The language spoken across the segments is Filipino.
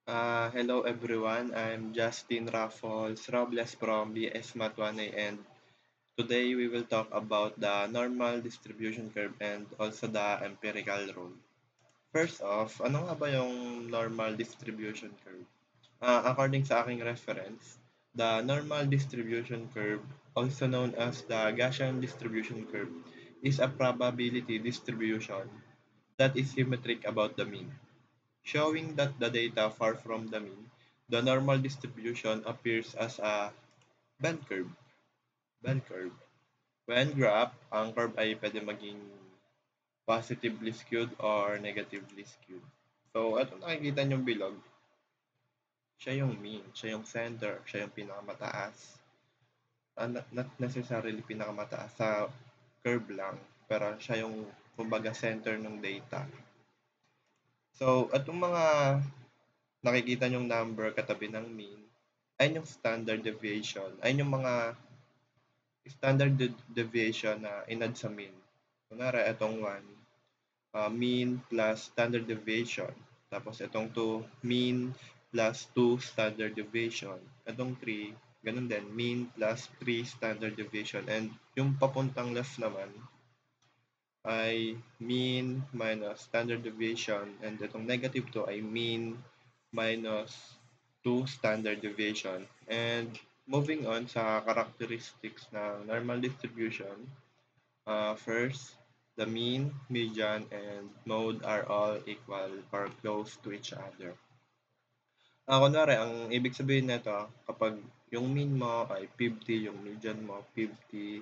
Hello everyone. I'm Justin Raffles Robles from BS Math 1A, and today we will talk about the normal distribution curve and also the empirical rule. First off, ano nga ba yung normal distribution curve? According sa aking reference, the normal distribution curve, also known as the Gaussian distribution curve, is a probability distribution that is symmetric about the mean. Showing that the data far from the mean, the normal distribution appears as a bell curve. Bell curve. When graph, ang curve ay pwede maging positively skewed or negatively skewed. So, ito nakikita niyong bilog, siya yung mean, siya yung center, siya yung pinakamataas. Not necessarily pinakamataas sa curve lang, pero siya yung kumbaga center ng data. So, itong mga nakikita niyong number katabi ng mean, ayun yung standard deviation. Ayun yung mga standard deviation na inad sa mean. Kunwari, itong 1, mean plus standard deviation. Tapos itong 2, mean plus 2 standard deviation. Itong 3, ganun din, mean plus 3 standard deviation. And yung papuntang left naman ay mean minus standard deviation. And itong negative 2 ay mean minus 2 standard deviation. And moving on sa characteristics ng normal distribution, first, the mean, median, and mode are all equal or close to each other. Kunwari, ang ibig sabihin nito, kapag yung mean mo ay 50, yung median mo 50,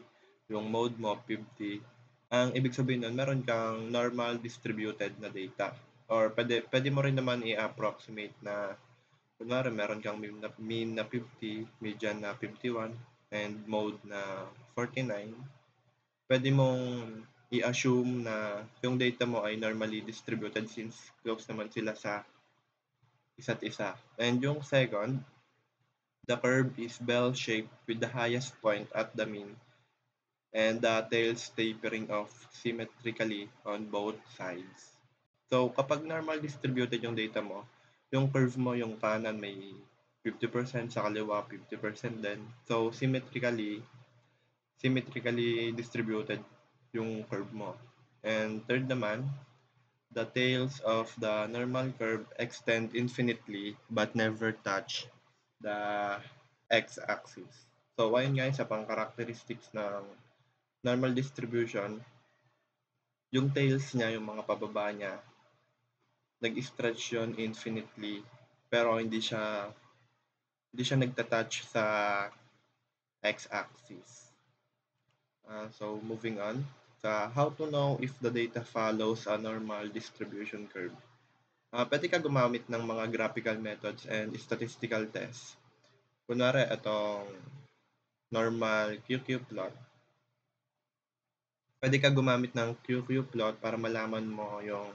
yung mode mo 50, ang ibig sabihin nun, meron kang normal distributed na data. Or pwede mo rin naman i-approximate na kunwari meron kang mean na 50, median na 51, and mode na 49. Pwede mong i-assume na yung data mo ay normally distributed since close naman sila sa isa't isa. And yung second, the curve is bell-shaped with the highest point at the mean and the tails tapering off symmetrically on both sides. So, kapag normal distributed yung data mo, yung curve mo, yung kanan may 50%, sa kaliwa 50% din. So, symmetrically distributed yung curve mo. And third naman, the tails of the normal curve extend infinitely but never touch the x-axis. So, ayun nga isa pang characteristics ng normal distribution, yung tails niya, yung mga pababa niya, nag-stretch yun infinitely, pero hindi siya nagta-touch sa x-axis. So moving on sa how to know if the data follows a normal distribution curve. Pwede ka gumamit ng mga graphical methods and statistical tests. Kunwari, itong normal QQ plot. Pwede ka gumamit ng QQ plot para malaman mo yung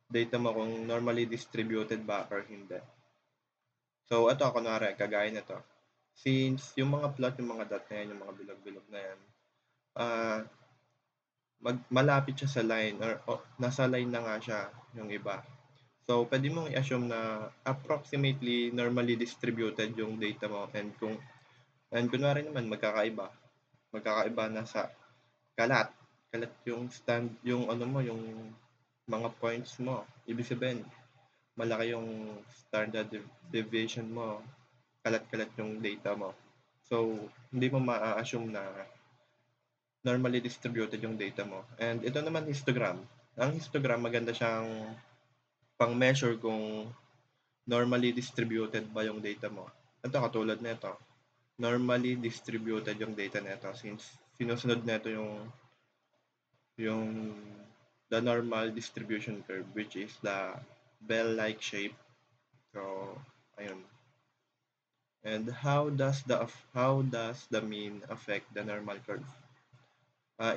data mo kung normally distributed ba or hindi. So, ito, kunwari, kagaya nito. Since yung mga plot, yung mga dot na yan, yung mga bilog-bilog na yan, malapit siya sa line or nasa line na nga siya yung iba. So, pwede mong i-assume na approximately normally distributed yung data mo and kunwari naman magkakaiba na sa kalat. Kalat yung ano mo, yung mga points mo. Ibig sabihin, malaki yung standard deviation mo, kalat-kalat yung data mo. So, hindi mo ma-assume na normally distributed yung data mo. And ito naman histogram. Ang histogram, maganda siyang pang-measure kung normally distributed ba yung data mo. Ito, katulad nito. Normally distributed yung data nito since sinusunod nito yung the normal distribution curve, which is the bell-like shape. So, ayun. And how does the mean affect the normal curve?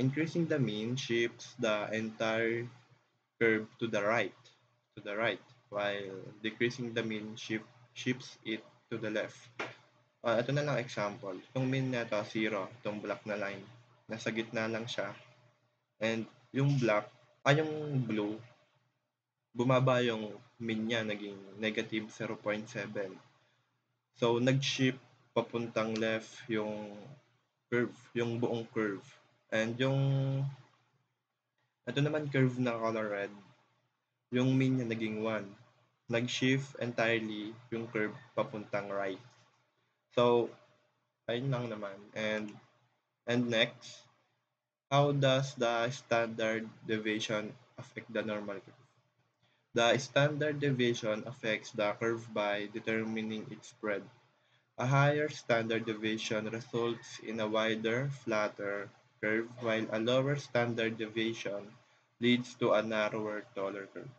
Increasing the mean shifts the entire curve to the right, while decreasing the mean shifts it to the left. Ito na lang example. Yung mean nito 0, itong black na line. Nasa gitna lang siya. And yung yung blue, bumaba yung mean niya, naging negative 0.7. So, nag-shift papuntang left yung curve, yung buong curve. And yung, ito naman curve na color red, yung mean niya naging 1. Nag-shift entirely yung curve papuntang right. So, ayun lang naman. And next, how does the standard deviation affect the normal curve? The standard deviation affects the curve by determining its spread. A higher standard deviation results in a wider, flatter curve, while a lower standard deviation leads to a narrower, taller curve.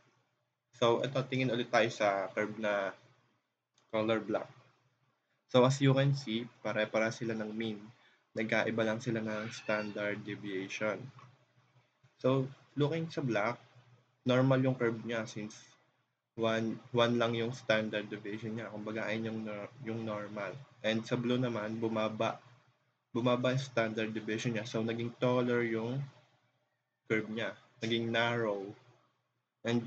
So, ito, tingin ulit tayo sa curve na color black. So, as you can see, pare-para sila ng mean. Nagkaiba lang sila ng standard deviation. So, looking sa black, normal yung curve niya since 1 lang yung standard deviation niya. Kumbaga, ayun yung normal. And sa blue naman, bumaba yung standard deviation niya. So, naging taller yung curve niya. Naging narrow. And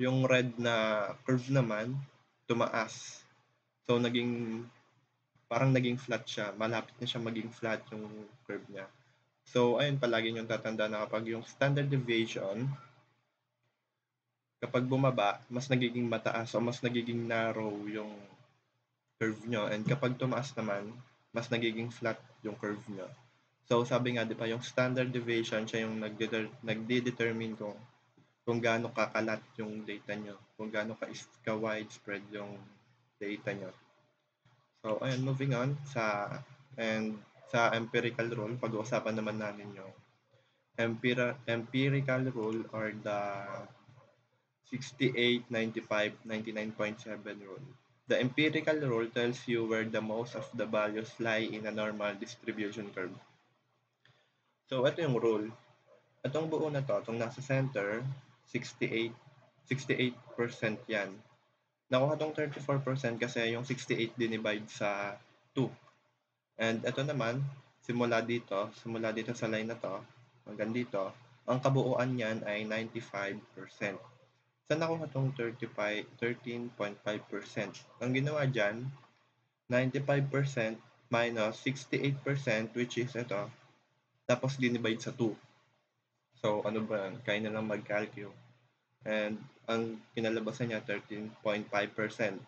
yung red na curve naman, tumaas. So, parang naging flat siya. Malapit na siya maging flat yung curve niya. So, ayun, palagi niyong tatanda na kapag yung standard deviation, kapag bumaba, mas nagiging mataas o mas nagiging narrow yung curve nyo. And kapag tumaas naman, mas nagiging flat yung curve nyo. So, sabi nga, di ba, yung standard deviation, siya yung nagde-determine kung gaano kakalat yung data nyo, kung gaano ka-widespread yung data nyo. So, ayun, moving on sa empirical rule, pag-uusapan naman natin yung empirical rule or the 68, 95, 99.7 rule. The empirical rule tells you where the most of the values lie in a normal distribution curve. So, ito yung rule. Itong buo na to, itong nasa center, 68% yan. Nakuha tong 34% kasi yung 68 dinivide sa 2. And ito naman, simula dito sa line na to, hanggang dito, ang kabuuan niyan ay 95%. Saan nakuha tong 13.5%? Ang ginawa dyan, 95% minus 68%, which is ito, tapos dinivide sa 2. So, ano ba yan? Kaya na lang mag-calculate. And ang kinalabasan niya, 13.5%.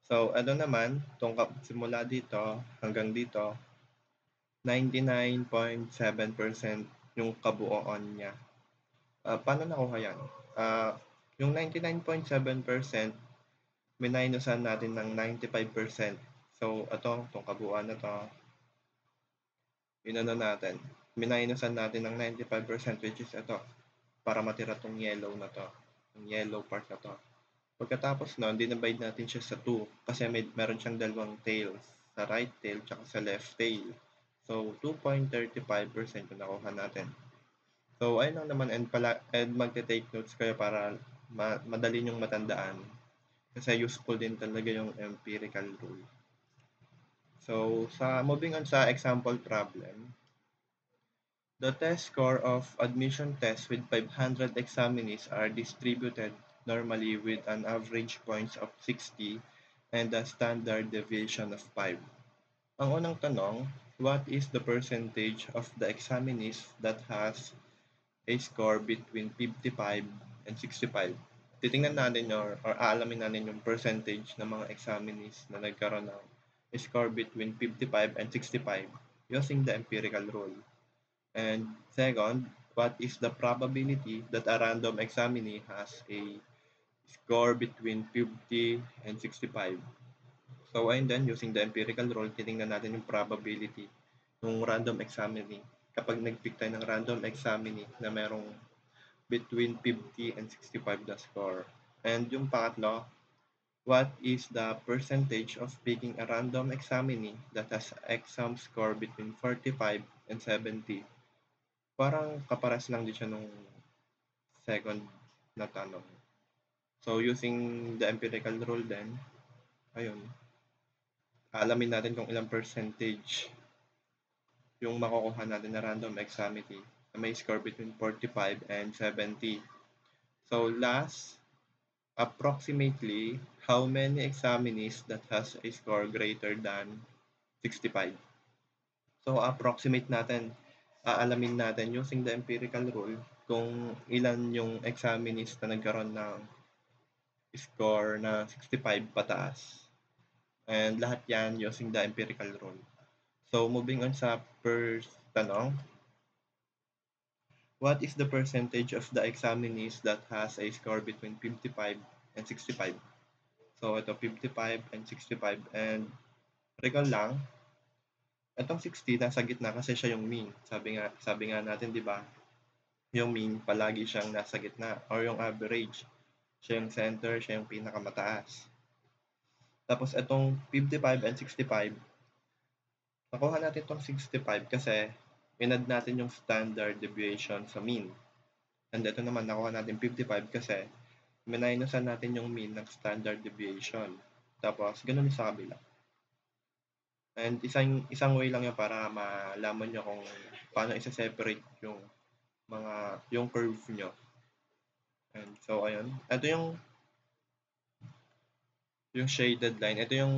So, ano naman, simula dito hanggang dito, 99.7% yung kabuuan niya. Paano nakuha yan? Yung 99.7%, minusan natin ng 95%. So, itong kabuuan na to, natin. Minusan natin ng 95%, which is ito, para matira tong yellow na to, yung yellow part na to. Pagkatapos nun, dinivide natin siya sa 2 kasi meron siyang dalawang tails, sa right tail tsaka sa left tail. So, 2.35% yung nakuha natin. So, ayun lang naman, and magte-take notes kayo para madali nyong matandaan kasi useful din talaga yung empirical rule. So, moving on sa example problem, the test score of admission tests with 500 examinees are distributed normally with an average points of 60 and a standard deviation of 5. Ang unang tanong, what is the percentage of the examinees that has a score between 55 and 65? Titingnan natin or aalamin natin yung percentage ng mga examinees na nagkaroon ng score between 55 and 65 using the empirical rule. And second, what is the probability that a random examinee has a score between 50 and 65? So, and then, using the empirical rule, titingnan natin yung probability ng random examinee. Kapag nag-pick tayo ng random examinee na merong between 50 and 65 na score. And yung pangatlo, what is the percentage of picking a random examinee that has exam score between 45 and 70? Parang kapares lang din siya nung second na tanong. So, using the empirical rule then, ayun, alamin natin kung ilang percentage yung makukuha natin na random examinee na may score between 45 and 70. So last, approximately how many examinees that has a score greater than 65? So approximate natin, aalamin natin using the empirical rule kung ilan yung examinees na nagkaroon ng score na 65 pataas. And lahat yan using the empirical rule. So moving on sa first tanong, what is the percentage of the examinees that has a score between 55 and 65? So ito 55 and 65, and recall lang, itong 60 nasa gitna kasi siya yung mean. Sabi nga natin 'di ba? Yung mean palagi siyang nasa gitna or yung average. Siya yung center, siya yung pinakamataas. Tapos itong 55 and 65, nakuha natin itong 65 kasi inad natin yung standard deviation sa mean. And ito naman nakuha natin 55 kasi minusan natin yung mean ng standard deviation. Tapos ganun sa kabila. And isang way lang yun para malaman nyo kung paano isa-separate yung curve nyo. And so ayun, ito yung shaded line, ito yung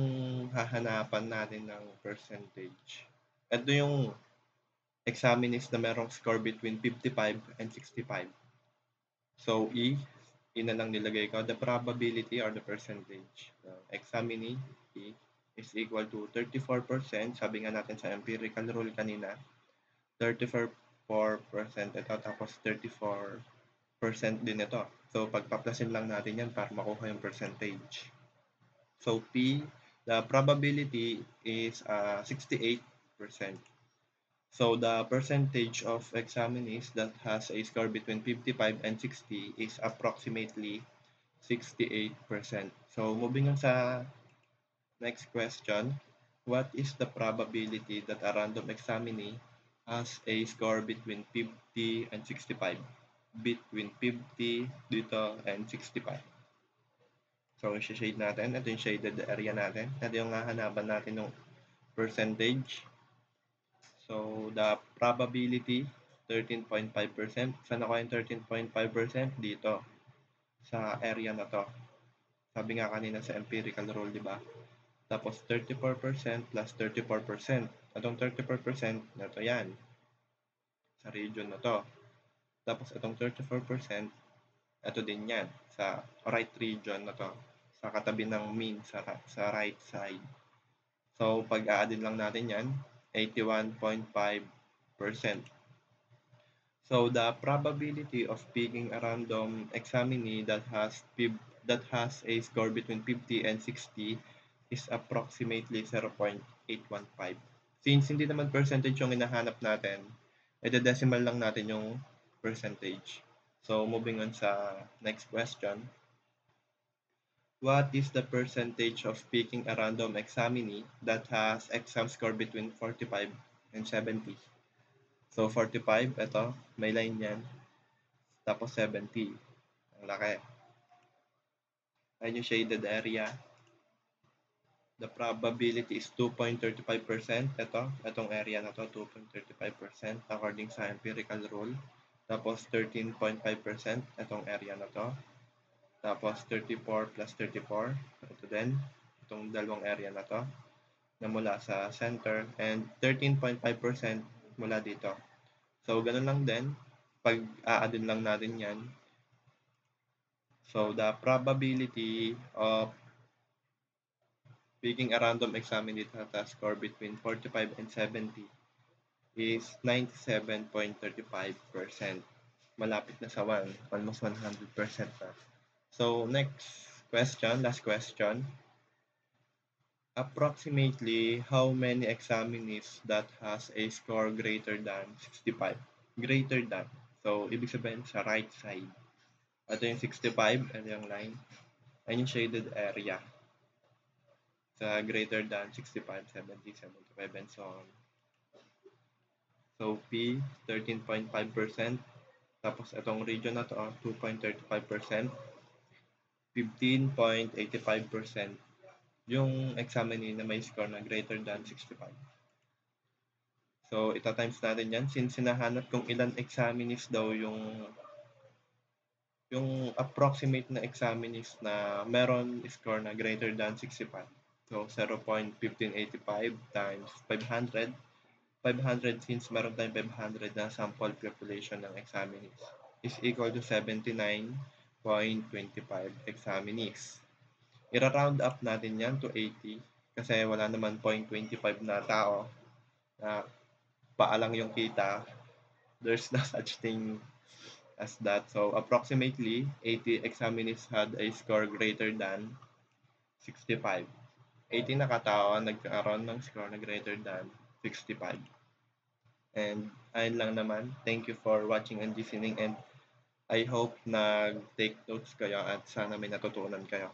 hahanapan natin ng percentage. Ito yung examinees na merong score between 55 and 65. So E na lang nilagay ko, the probability or the percentage. Examinee E is equal to 34%. Sabi nga natin sa empirical rule kanina, 34% ito, tapos 34% din ito. So pagpaplasin lang natin yan para makuha yung percentage. So P, the probability is 68%. So the percentage of examinees that has a score between 55 and 60 is approximately 68%. So moving on sa next question, what is the probability that a random examinee has a score between 50 and 65? Between 50 dito and 65. So, i-shade natin. Ito yung shaded area natin. Ito yung hahanapan natin ng percentage. So, the probability, 13.5%. Saan ako yung 13.5%? Dito, sa area na to. Sabi nga kanina sa empirical rule, di ba? Tapos, 34% plus 34%. Itong 34%, na to yan. Sa region na to. Tapos, itong 34%, ito din yan. Sa right region na to. Sa katabi ng mean sa right side. So, pag-a-addin lang natin yan, 81.5%. So, the probability of picking a random examinee that has a score between 50 and 60 is approximately 0.815. Since hindi naman percentage yung hinahanap natin, decimal lang natin yung percentage. So, moving on sa next question. What is the percentage of picking a random examinee that has exam score between 45 and 70? So, 45, ito, may line yan. Tapos 70. Ang laki. Ayun yung shaded area. The probability is 2.35%. Itong area na to, 2.35% according sa empirical rule. Tapos 13.5%, itong area na to. Tapos 34 plus 34, ito din, itong dalawang area na to, na mula sa center, and 13.5% mula dito. So, ganun lang din, pag-a-addin lang natin yan. So, the probability of picking a random examinee that has score between 45 and 70 is 97.35%. Malapit na sa 1, almost 100% na. So, next question, last question. Approximately how many examinees that has a score greater than 65? Greater than. So, ibig sabihin sa right side. Ito yung 65, ito yung line. Ayun yung shaded area. Sa greater than 65, 70, 75, and so on. So, P, 13.5%. Tapos, itong region na to, 2.35%. 15.85% yung examinee na may score na greater than 65. So, ita-times natin yan since sinahanap kung ilan examinees daw yung yung approximate na examinees na meron score na greater than 65. So 0.1585 times 500. 500 since meron tayong 500 na sample population ng examinees is equal to 79.25 examinees. Ira-round up natin yan to 80 kasi wala naman 0.25 na tao na paalang yung kita. There's no such thing as that. So approximately 80 examinees had a score greater than 65. 80 na katao nagkaroon ng score na greater than 65. And ayun lang naman. Thank you for watching and listening, and I hope nag-take notes kayo at sana may natutunan kayo.